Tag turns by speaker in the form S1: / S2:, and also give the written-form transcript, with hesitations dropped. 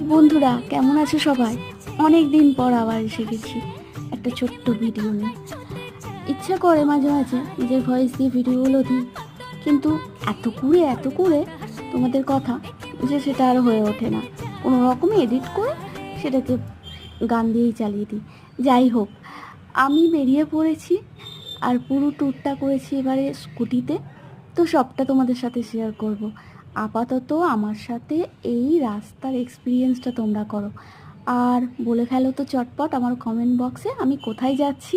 S1: বন্ধুরা, কেমন আছো সবাই? অনেক দিন পর আবার এসে গেছি একটা ছোট্ট ভিডিও নিয়ে। ইচ্ছা করে মাঝে মাঝে নিজের ভয়েস দিয়ে ভিডিওগুলো দিই, কিন্তু এত করে তোমাদের কথা যে সেটা আর হয়ে ওঠে না। কোনো রকমে এডিট করে সেটাকে গান দিয়েই চালিয়ে দিই। যাই হোক, আমি বেরিয়ে পড়েছি, আর পুরো ট্যুরটা করেছি এবারে স্কুটিতে। তো সবটা তোমাদের সাথে শেয়ার করব। আপাতত আমার সাথে এই রাস্তার এক্সপিরিয়েন্সটা তোমরা করো, আর বলে ফেলো তো চটপট আমার কমেন্ট বক্সে আমি কোথায় যাচ্ছি।